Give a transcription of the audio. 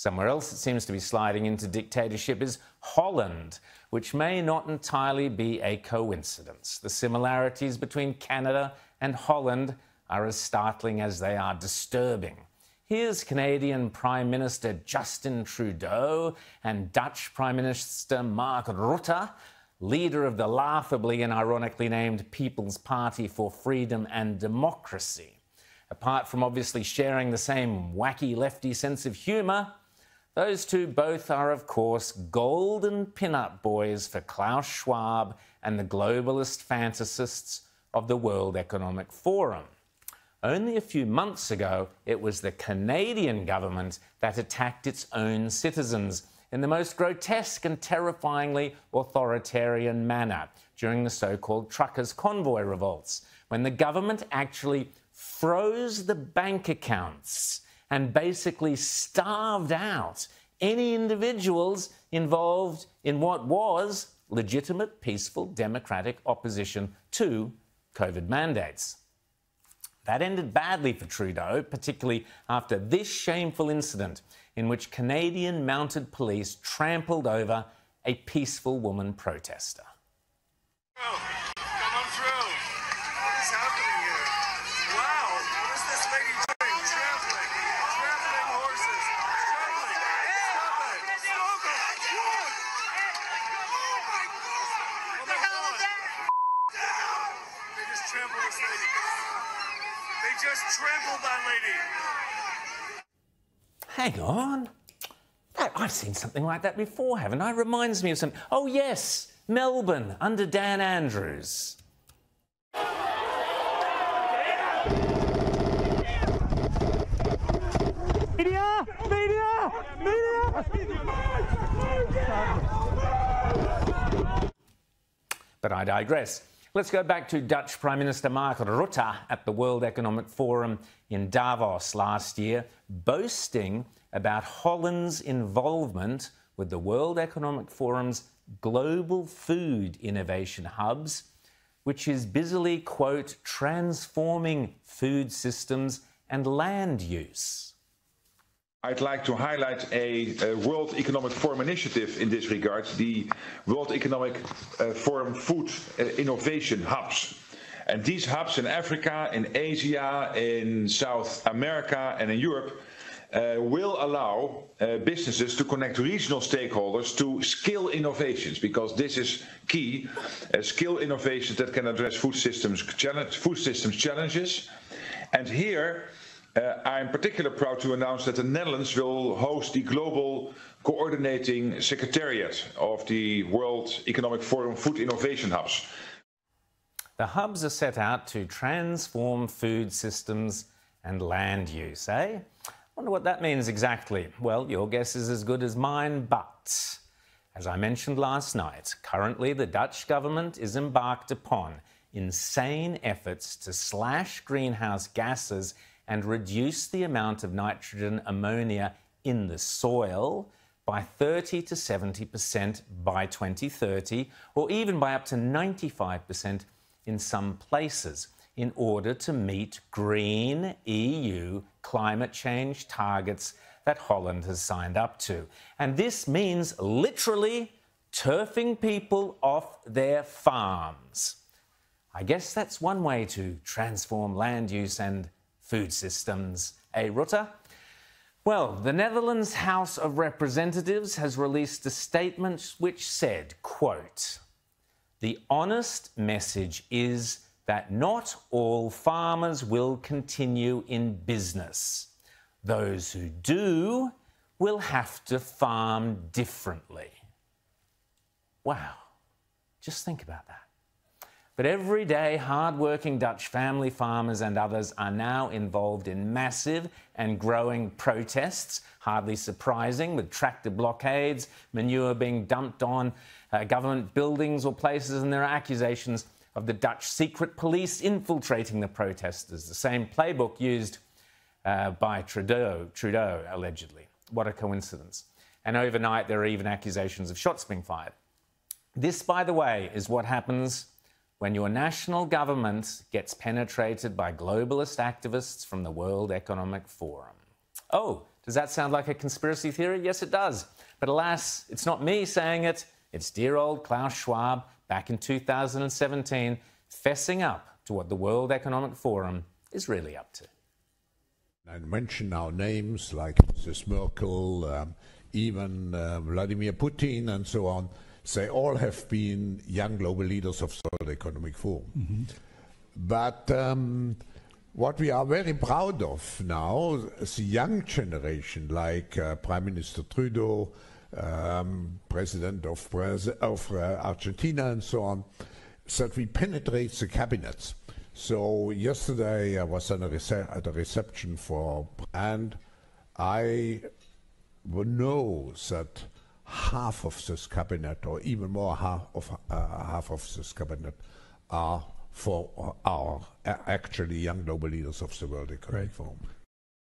Somewhere else it seems to be sliding into dictatorship is Holland, which may not entirely be a coincidence. The similarities between Canada and Holland are as startling as they are disturbing. Here's Canadian Prime Minister Justin Trudeau and Dutch Prime Minister Mark Rutte, leader of the laughably and ironically named People's Party for Freedom and Democracy. Apart from obviously sharing the same wacky lefty sense of humour, those two both are, of course, golden pin-up boys for Klaus Schwab and the globalist fantasists of the World Economic Forum. Only a few months ago, it was the Canadian government that attacked its own citizens in the most grotesque and terrifyingly authoritarian manner during the so-called truckers' convoy revolts, when the government actually froze the bank accounts and basically starved out any individuals involved in what was legitimate, peaceful, democratic opposition to COVID mandates. That ended badly for Trudeau, particularly after this shameful incident in which Canadian mounted police trampled over a peaceful woman protester. They just trampled that lady. Hang on. I've seen something like that before, haven't I? Reminds me of some... Oh, yes, Melbourne, under Dan Andrews. Media! Media! Media! But I digress. Let's go back to Dutch Prime Minister Mark Rutte at the World Economic Forum in Davos last year, boasting about Holland's involvement with the World Economic Forum's global food innovation hubs, which is busily, quote, transforming food systems and land use. I'd like to highlight a World Economic Forum initiative in this regard, the World Economic Forum Food Innovation Hubs. And these hubs in Africa, in Asia, in South America and in Europe will allow businesses to connect regional stakeholders to skill innovations, because this is key, skill innovations that can address food systems challenges. And here, I'm particularly proud to announce that the Netherlands will host the Global Coordinating Secretariat of the World Economic Forum Food Innovation Hubs. The hubs are set out to transform food systems and land use, eh? I wonder what that means exactly. Well, your guess is as good as mine, but as I mentioned last night, currently the Dutch government is embarked upon insane efforts to slash greenhouse gases and reduce the amount of nitrogen ammonia in the soil by 30 to 70% by 2030, or even by up to 95% in some places, in order to meet green EU climate change targets that Holland has signed up to. And this means literally turfing people off their farms. I guess that's one way to transform land use and food systems, eh, Rutte? Well, the Netherlands House of Representatives has released a statement which said, quote, "The honest message is that not all farmers will continue in business. Those who do will have to farm differently." Wow, just think about that. But everyday, hard-working Dutch family farmers and others are now involved in massive and growing protests, hardly surprising, with tractor blockades, manure being dumped on government buildings or places, and there are accusations of the Dutch secret police infiltrating the protesters, the same playbook used by Trudeau, allegedly. What a coincidence. And overnight, there are even accusations of shots being fired. This, by the way, is what happens when your national government gets penetrated by globalist activists from the World Economic Forum. Oh, Does that sound like a conspiracy theory? Yes, it does. But alas, it's not me saying it. It's dear old Klaus Schwab back in 2017 fessing up to what the World Economic Forum is really up to. I mention now names like Mrs. Merkel, even Vladimir Putin and so on. They all have been young global leaders of the World Economic Forum. Mm-hmm. But what we are very proud of now is the young generation, like Prime Minister Trudeau, President of Argentina and so on, that we penetrate the cabinets. So yesterday I was at a reception and I know that half of this cabinet, or even more half of this cabinet, are for our actually young global leaders of the World Economic Forum.